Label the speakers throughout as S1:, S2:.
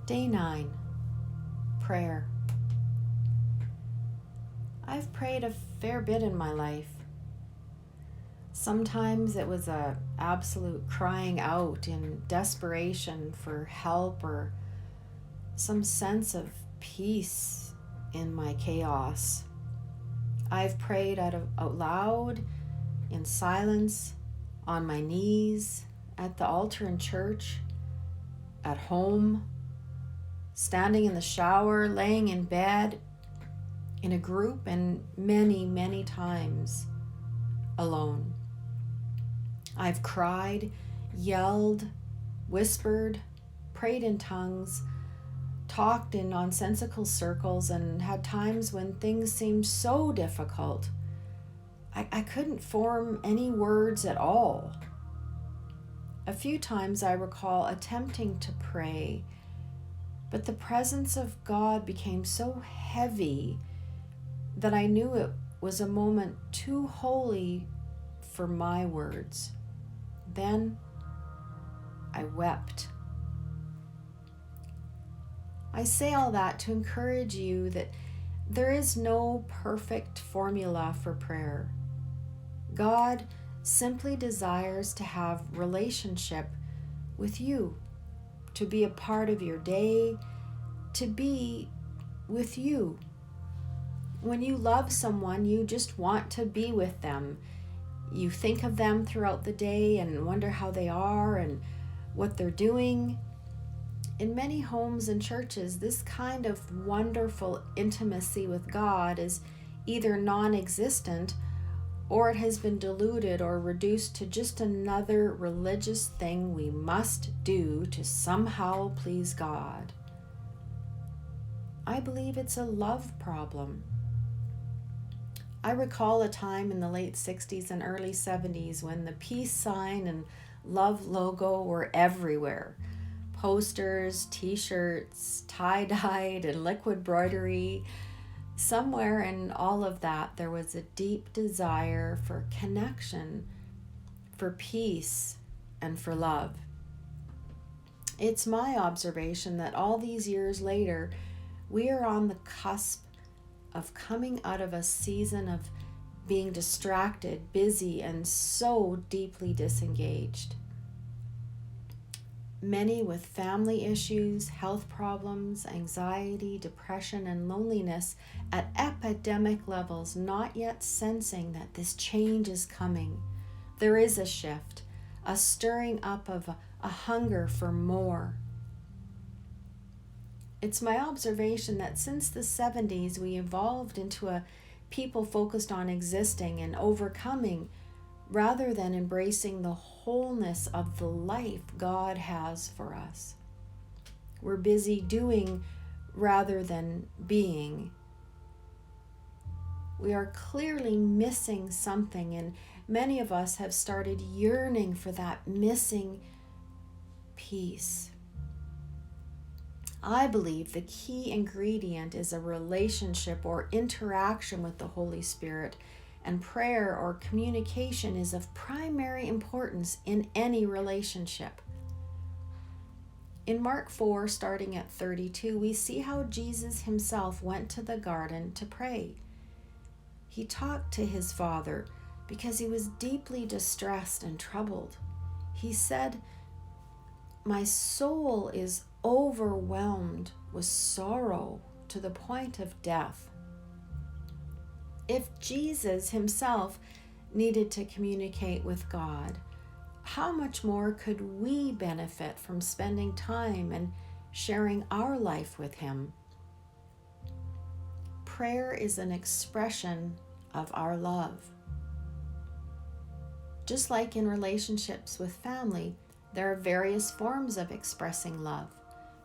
S1: Day 9, Prayer. I've prayed a fair bit in my life. Sometimes it was a absolute crying out in desperation for help or some sense of peace in my chaos. I've prayed out loud, in silence, on my knees, at the altar in church, at home, standing in the shower, laying in bed, in a group, and many, many times alone. I've cried, yelled, whispered, prayed in tongues, talked in nonsensical circles, and had times when things seemed so difficult I couldn't form any words at all. A few times I recall attempting to pray, but the presence of God became so heavy that I knew it was a moment too holy for my words. Then I wept. I say all that to encourage you that there is no perfect formula for prayer. God simply desires to have relationship with you, to be a part of your day, to be with you. When you love someone, you just want to be with them. You think of them throughout the day and wonder how they are and what they're doing. In many homes and churches, this kind of wonderful intimacy with God is either non-existent or it has been diluted or reduced to just another religious thing we must do to somehow please God. I believe it's a love problem. I recall a time in the late 60s and early 70s when the peace sign and love logo were everywhere. Posters, t-shirts, tie-dyed and liquid embroidery. Somewhere in all of that, there was a deep desire for connection, for peace, and for love. It's my observation that all these years later, we are on the cusp of coming out of a season of being distracted, busy, and so deeply disengaged. Many with family issues, health problems, anxiety, depression, and loneliness at epidemic levels, not yet sensing that this change is coming. There is a shift, a stirring up of a hunger for more. It's my observation that since the 70s, we evolved into a people focused on existing and overcoming rather than embracing the wholeness of the life God has for us. We're busy doing rather than being. We are clearly missing something, and many of us have started yearning for that missing piece. I believe the key ingredient is a relationship or interaction with the Holy Spirit, and prayer or communication is of primary importance in any relationship. In Mark 4, starting at 32, we see how Jesus himself went to the garden to pray. He talked to his Father because he was deeply distressed and troubled. He said, "My soul is overwhelmed with sorrow to the point of death." If Jesus himself needed to communicate with God, how much more could we benefit from spending time and sharing our life with him? Prayer is an expression of our love. Just like in relationships with family, there are various forms of expressing love: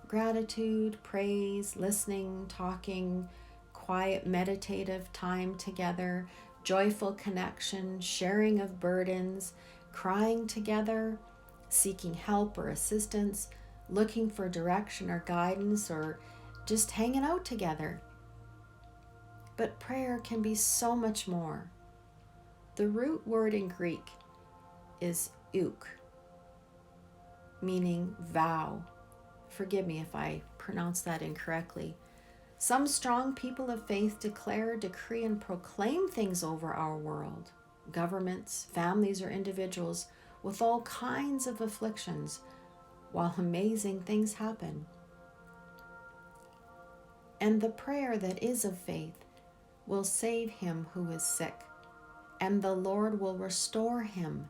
S1: gratitude, praise, listening, talking, quiet meditative time together, joyful connection, sharing of burdens, crying together, seeking help or assistance, looking for direction or guidance, or just hanging out together. But prayer can be so much more. The root word in Greek is uk, meaning vow, Forgive me if I pronounce that incorrectly. Some strong people of faith declare, decree, and proclaim things over our world, governments, families, or individuals with all kinds of afflictions, while amazing things happen. And the prayer that is of faith will save him who is sick, and the Lord will restore him.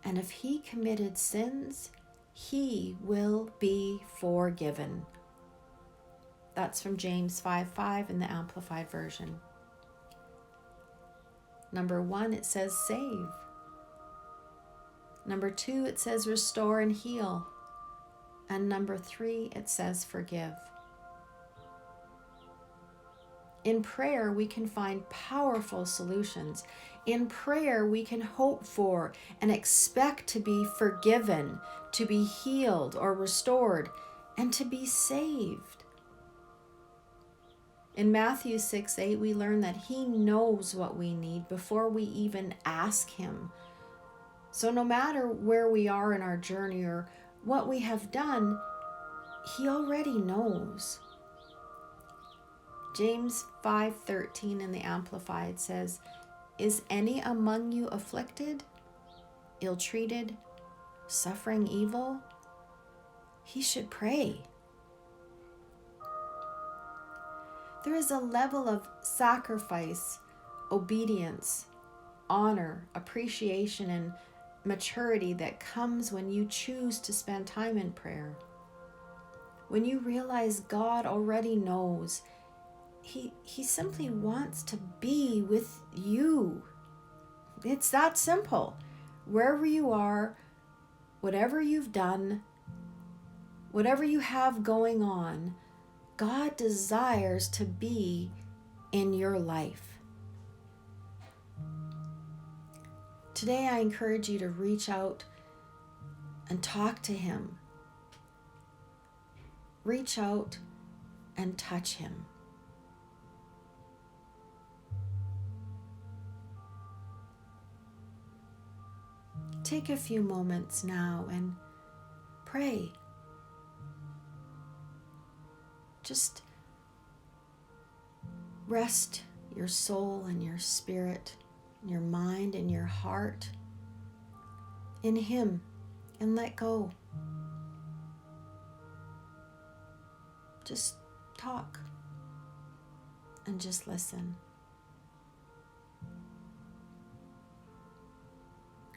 S1: And if he committed sins, he will be forgiven. That's from James 5:5 in the Amplified Version. Number 1, it says save. Number 2, it says restore and heal. And number 3, it says forgive. In prayer, we can find powerful solutions. In prayer, we can hope for and expect to be forgiven, to be healed or restored, and to be saved. In Matthew 6:8, we learn that he knows what we need before we even ask him. So no matter where we are in our journey or what we have done, he already knows. James 5:13 in the Amplified says, "Is any among you afflicted, ill-treated, suffering evil? He should pray." There is a level of sacrifice, obedience, honor, appreciation, and maturity that comes when you choose to spend time in prayer. When you realize God already knows, He simply wants to be with you. It's that simple. Wherever you are, whatever you've done, whatever you have going on, God desires to be in your life. Today, I encourage you to reach out and talk to him. Reach out and touch him. Take a few moments now and pray. Just rest your soul and your spirit, your mind and your heart in him and let go. Just talk and just listen.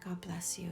S1: God bless you.